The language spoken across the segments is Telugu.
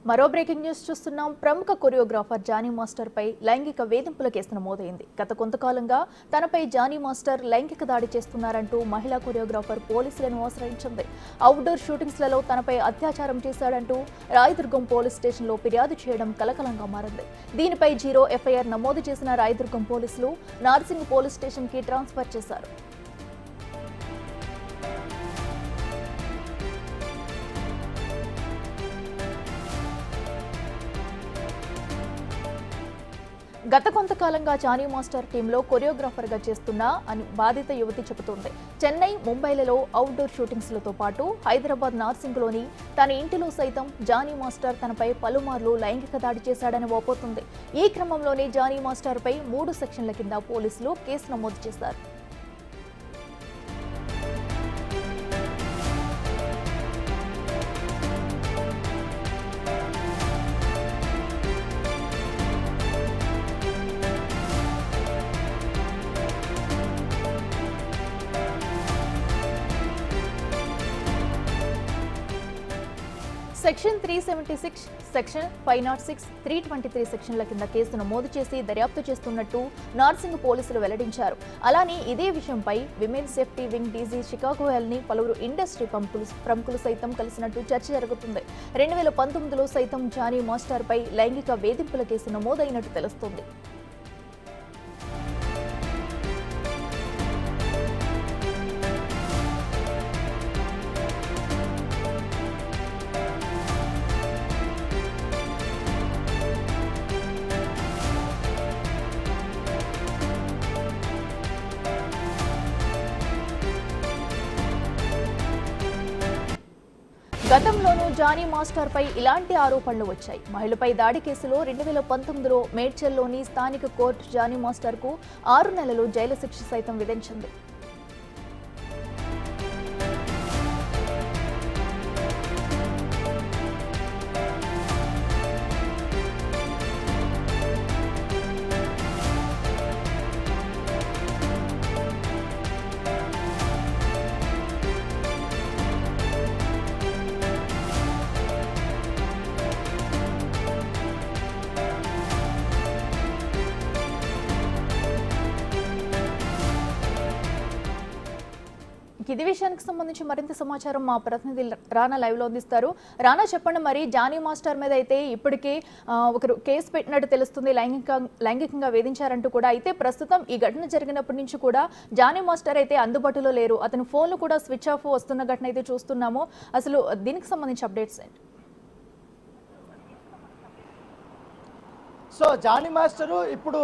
మరో బ్రేకింగ్ న్యూస్ చూస్తున్నాం. ప్రముఖ కొరియోగ్రాఫర్ జానీ మాస్టర్ పై లైంగిక వేధింపుల కేసు నమోదైంది. గత కొంతకాలంగా తనపై జానీ మాస్టర్ లైంగిక దాడి చేస్తున్నారంటూ మహిళా కొరియోగ్రాఫర్ పోలీసులను ఆశ్రయించింది. అవుట్డోర్ షూటింగ్స్లలో తనపై అత్యాచారం చేశాడంటూ రాయదుర్గం పోలీస్ స్టేషన్లో ఫిర్యాదు చేయడం కలకలంగా మారింది. దీనిపై 0 ఎఫ్ఐఆర్ నమోదు చేసిన రాయదుర్గం పోలీసులు నార్సింగ్ పోలీస్ స్టేషన్ కి ట్రాన్స్ఫర్ చేశారు. గత కొంతకాలంగా జానీ మాస్టర్ టీంలో కొరియోగ్రాఫర్గా చేస్తున్నా అని బాధిత యువతి చెబుతోంది. చెన్నై, ముంబైలలో అవుట్డోర్ షూటింగ్స్లతో పాటు హైదరాబాద్ నార్సింగ్లోని తన ఇంటిలో సైతం జానీ మాస్టర్ తనపై పలుమార్లు లైంగిక దాడి చేశాడని వాపోతుంది. ఈ క్రమంలోనే జానీ మాస్టర్పై 3 సెక్షన్ల కింద పోలీసులు కేసు నమోదు చేశారు. సెక్షన్ 376, సెక్షన్ 506, 323 సెక్షన్ల కింద కేసు నమోదు చేసి దర్యాప్తు చేస్తున్నట్టు నార్సింగ్ పోలీసులు వెల్లడించారు. అలానే ఇదే విషయంపై విమెన్ సేఫ్టీ వింగ్ డీజీ షికాగో హెల్ని పలువురు ఇండస్ట్రీ ప్రముఖులు సైతం కలిసినట్టు చర్చ జరుగుతుంది. 2019లో సైతం జానీ మాస్టర్పై లైంగిక వేధింపుల కేసు నమోదైనట్టు తెలుస్తోంది. గతంలోనూ జానీ మాస్టర్ పై ఇలాంటి ఆరోపణలు వచ్చాయి. మహిళపై దాడి కేసులో 2019లో మేడ్చల్లోని స్థానిక కోర్టు జానీ మాస్టర్ కు 6 నెలలు జైలు శిక్ష సైతం విధించింది. ఇది విషయానికి సంబంధించి మరింత సమాచారం మా ప్రతినిధి రానా లైవ్ లో అందిస్తారు. రానా, చెప్పండి, మరి జానీ మాస్టర్ మీద అయితే ఇప్పటికే ఒకరు కేసు పెట్టినట్టు తెలుస్తుంది, లైంగికంగా వేధించారంటూ కూడా. అయితే ప్రస్తుతం ఈ ఘటన జరిగినప్పటి నుంచి కూడా జానీ మాస్టర్ అయితే అందుబాటులో లేరు. అతని ఫోన్లు కూడా స్విచ్ ఆఫ్ వస్తున్న ఘటన అయితే చూస్తున్నాము. అసలు దీనికి సంబంధించి అప్డేట్స్ ఏంటి? సో జానీ మాస్టరు ఇప్పుడు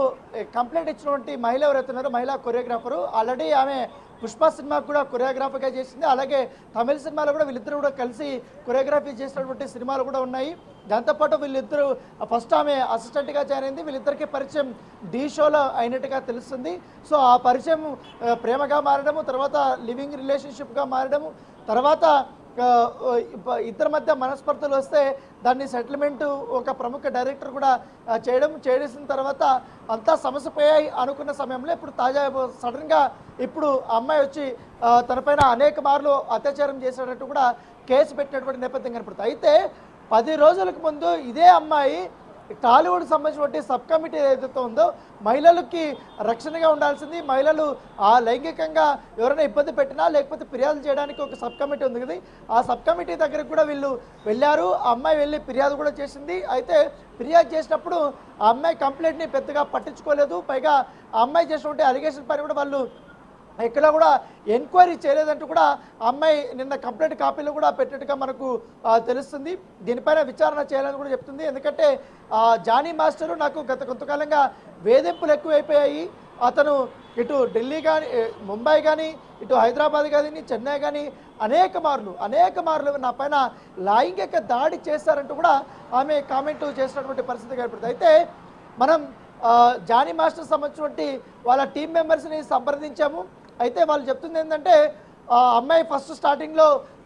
కంప్లైంట్ ఇచ్చినటువంటి మహిళ ఎవరైతున్నారో మహిళా కొరియోగ్రాఫరు, ఆల్రెడీ ఆమె పుష్ప సినిమాకు కూడా కొరియోగ్రాఫర్గా చేసింది. అలాగే తమిళ సినిమాలో కూడా వీళ్ళిద్దరు కూడా కలిసి కొరియోగ్రఫీ చేసినటువంటి సినిమాలు కూడా ఉన్నాయి. దాంతోపాటు వీళ్ళిద్దరూ ఫస్ట్ ఆమె అసిస్టెంట్గా జాయిన్ అయింది. వీళ్ళిద్దరికీ పరిచయం ఢీ షోలో అయినట్టుగా తెలుస్తుంది. సో ఆ పరిచయం ప్రేమగా మారడము, తర్వాత లివింగ్ రిలేషన్షిప్గా మారడము, తర్వాత ఇద్దరి మధ్య మనస్పర్ధలు వస్తే దాన్ని సెటిల్మెంట్ ఒక ప్రముఖ డైరెక్టర్ కూడా చేసిన తర్వాత అంతా సమస్యపోయాయి అనుకున్న సమయంలో ఇప్పుడు తాజా సడన్గా ఇప్పుడు అమ్మాయి వచ్చి తనపైన అనేక మార్లు అత్యాచారం చేసేటట్టు కూడా కేసు పెట్టినటువంటి నేపథ్యం కనపడుతుంది. అయితే 10 రోజులకు ముందు ఇదే అమ్మాయి టాలీవుడ్ సంబంధించిన సబ్ కమిటీ ఏదైతే ఉందో మహిళలకి రక్షణగా ఉండాల్సింది, మహిళలు ఆ లైంగికంగా ఎవరైనా ఇబ్బంది పెట్టినా లేకపోతే ఫిర్యాదు చేయడానికి ఒక సబ్ కమిటీ ఉంది కదా, ఆ సబ్ కమిటీ దగ్గరికి కూడా వీళ్ళు వెళ్ళారు. ఆ అమ్మాయి వెళ్ళి ఫిర్యాదు కూడా చేసింది. అయితే ఫిర్యాదు చేసినప్పుడు ఆ అమ్మాయి కంప్లైంట్ని పెద్దగా పట్టించుకోలేదు. పైగా ఆ అమ్మాయి చేసినటువంటి అలిగేషన్ పైన కూడా వాళ్ళు ఎక్కడ కూడా ఎంక్వైరీ చేయలేదంటూ కూడా అమ్మాయి నిన్న కంప్లైంట్ కాపీలు కూడా పెట్టినట్టుగా మనకు తెలుస్తుంది. దీనిపైన విచారణ చేయాలని కూడా చెప్తుంది. ఎందుకంటే జానీ మాస్టరు నాకు గత కొంతకాలంగా వేధింపులు ఎక్కువైపోయాయి. అతను ఇటు ఢిల్లీ కానీ, ముంబై కానీ, ఇటు హైదరాబాద్ కానీ, చెన్నై కానీ అనేక మార్లు నా పైన లైంగిక దాడి చేశారంటూ కూడా ఆమె కామెంట్ చేసినటువంటి పరిస్థితి కనపడుతుంది. అయితే మనం జానీ మాస్టర్ సంబంధించినటువంటి వాళ్ళ టీం మెంబర్స్ని సంప్రదించాము. అయితే వాళ్ళు చెప్తుంది ఏంటంటే అమ్మాయి ఫస్ట్ స్టార్టింగ్లో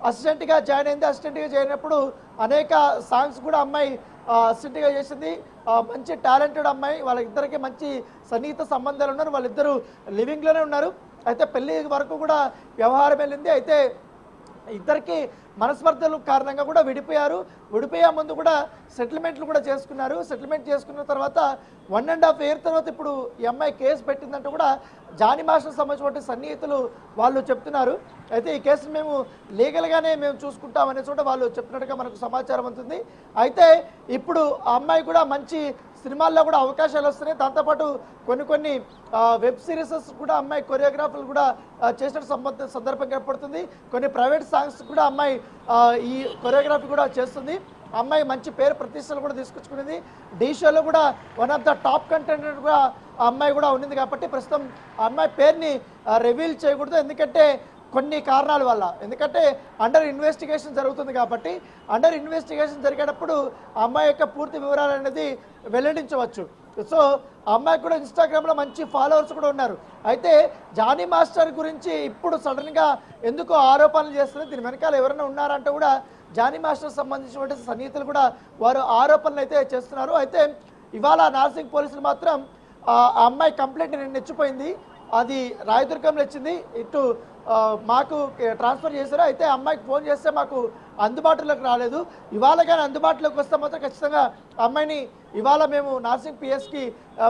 అసిస్టెంట్గా జాయిన్ అయింది. అసిస్టెంట్గా జాయిన్ అయినప్పుడు అనేక సాంగ్స్ కూడా అమ్మాయి అసిస్టెంట్గా చేసింది. మంచి టాలెంటెడ్ అమ్మాయి, వాళ్ళిద్దరికి మంచి సన్నిహిత సంబంధాలు ఉన్నారు, వాళ్ళిద్దరూ లివింగ్లోనే ఉన్నారు. అయితే పెళ్లి వరకు కూడా వ్యవహారం వెళ్ళింది. అయితే ఇద్దరికి మనస్పర్ధల కారణంగా కూడా విడిపోయే ముందు కూడా సెటిల్మెంట్లు కూడా చేసుకున్నారు. సెటిల్మెంట్ చేసుకున్న తర్వాత 1.5 year తర్వాత ఇప్పుడు ఈ అమ్మాయి కేసు పెట్టిందంటూ కూడా జానీ మాస్టర్ సంబంధించిన సన్నిహితులు వాళ్ళు చెప్తున్నారు. అయితే ఈ కేసును మేము లీగల్గానే మేము చూసుకుంటామనే చోట వాళ్ళు చెప్పినట్టుగా మనకు సమాచారం ఉంటుంది. అయితే ఇప్పుడు ఆ అమ్మాయి కూడా మంచి సినిమాల్లో కూడా అవకాశాలు వస్తున్నాయి. దాంతోపాటు కొన్ని వెబ్ సిరీసెస్ కూడా అమ్మాయి కొరియోగ్రాఫర్లు కూడా చేసిన సందర్భం ఏర్పడుతుంది. కొన్ని ప్రైవేట్ సాంగ్స్ కూడా అమ్మాయి ఈ కొరియోగ్రఫీ కూడా చేస్తుంది. అమ్మాయి మంచి పేరు ప్రతిష్టలు కూడా తీసుకొచ్చుకునేది. డీ షోలో కూడా one of the top contender కూడా ఆ అమ్మాయి కూడా ఉన్నది. కాబట్టి ప్రస్తుతం ఆ అమ్మాయి పేరుని రివీల్ చేయకూడదు, ఎందుకంటే కొన్ని కారణాల వల్ల. ఎందుకంటే అండర్ ఇన్వెస్టిగేషన్ జరుగుతుంది కాబట్టి అండర్ ఇన్వెస్టిగేషన్ జరిగేటప్పుడు ఆ అమ్మాయి యొక్క పూర్తి వివరాలు అనేది వెల్లడించవచ్చు. సో ఆ అమ్మాయికి కూడా ఇన్స్టాగ్రామ్లో మంచి ఫాలోవర్స్ కూడా ఉన్నారు. అయితే జానీ మాస్టర్ గురించి ఇప్పుడు సడన్గా ఎందుకు ఆరోపణలు చేస్తుంది, దీని వెనకాల ఎవరైనా ఉన్నారంటే కూడా జానీ మాస్టర్ సంబంధించినటువంటి సన్నిహితులు కూడా వారు ఆరోపణలు అయితే చేస్తున్నారు. అయితే ఇవాళ నార్సింగ్ పోలీసులు మాత్రం ఆ అమ్మాయి కంప్లైంట్ నెచ్చిపోయింది, అది రాయదుర్గంలో ఇచ్చింది, ఇటు మాకు ట్రాన్స్ఫర్ చేశారు. అయితే అమ్మాయికి ఫోన్ చేస్తే మాకు అందుబాటులోకి రాలేదు. ఇవాళ కానీ అందుబాటులోకి వస్తే మాత్రం ఖచ్చితంగా అమ్మాయిని ఇవాళ మేము నార్సింగ్ పిఎస్కి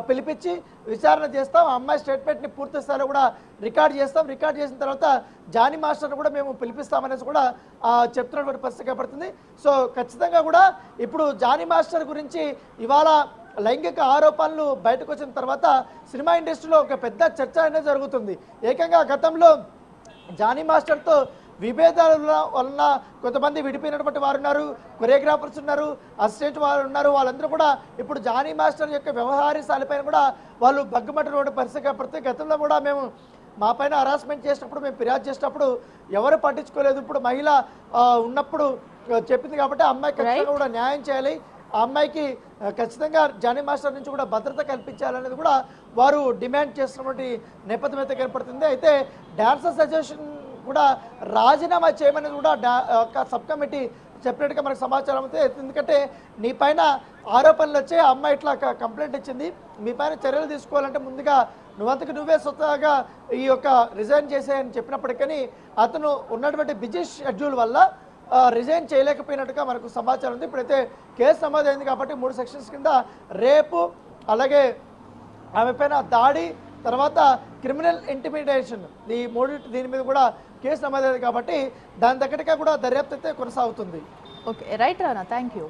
పిలిపించి విచారణ చేస్తాం. అమ్మాయి స్టేట్మెంట్ని పూర్తి స్థాయిలో కూడా రికార్డ్ చేస్తాం. రికార్డ్ చేసిన తర్వాత జానీ మాస్టర్ని కూడా మేము పిలిపిస్తామనేసి కూడా చెప్తున్నటువంటి పరిస్థితి ఏర్పడుతుంది. సో ఖచ్చితంగా కూడా ఇప్పుడు జానీ మాస్టర్ గురించి ఇవాళ లైంగిక ఆరోపణలు బయటకు వచ్చిన తర్వాత సినిమా ఇండస్ట్రీలో ఒక పెద్ద చర్చ అనేది జరుగుతుంది. ఏకంగా గతంలో జానీ మాస్టర్తో విభేదాల వలన కొంతమంది విడిపోయినటువంటి వారు ఉన్నారు, కొరియోగ్రాఫర్స్ ఉన్నారు, అసిస్టెంట్ వారు ఉన్నారు. వాళ్ళందరూ కూడా ఇప్పుడు జానీ మాస్టర్ యొక్క వ్యవహారశాలపైన కూడా వాళ్ళు బగ్గుమట్టినటువంటి పరిస్థితి ఏర్పడుతుంది. గతంలో కూడా మేము మా పైన హరాస్మెంట్ చేసినప్పుడు, మేము ఫిర్యాదు చేసినప్పుడు ఎవరు పట్టించుకోలేదు. ఇప్పుడు మహిళ ఉన్నప్పుడు చెప్పింది కాబట్టి ఆ అమ్మాయి ఖచ్చితంగా కూడా న్యాయం చేయాలి, ఆ అమ్మాయికి ఖచ్చితంగా జానీ మాస్టర్ నుంచి కూడా భద్రత కల్పించాలనేది కూడా వారు డిమాండ్ చేస్తున్నటువంటి నేపథ్యం అయితే ఏర్పడుతుంది. అయితే డాన్సర్స్ అసోసియేషన్ కూడా రాజీనామా చేయమనేది కూడా ఒక సబ్ కమిటీ చెప్పినట్టుగా మనకు సమాచారం అయితే. ఎందుకంటే నీ పైన ఆరోపణలు వచ్చే అమ్మాయి ఇట్లా కంప్లైంట్ ఇచ్చింది, మీ పైన చర్యలు తీసుకోవాలంటే ముందుగా నువ్వంతకు నువ్వే స్వతహాగా ఈ యొక్క రిజైన్ చేసేయని చెప్పినప్పటికీ అతను ఉన్నటువంటి బిజీ షెడ్యూల్ వల్ల రిజైన్ చేయలేకపోయినట్టుగా మనకు సమాచారం ఉంది. ఇప్పుడైతే కేసు నమోదైంది కాబట్టి 3 సెక్షన్స్ కింద రేపు, అలాగే ఆమె పైన దాడి, తర్వాత క్రిమినల్ ఇంటిమిడేషన్, ఈ మూడింటి దీని మీద కూడా కేసు నమోదైంది కాబట్టి దాని దగ్గరగా కూడా దర్యాప్తు అయితే కొనసాగుతుంది. Okay, right Rana, thank you.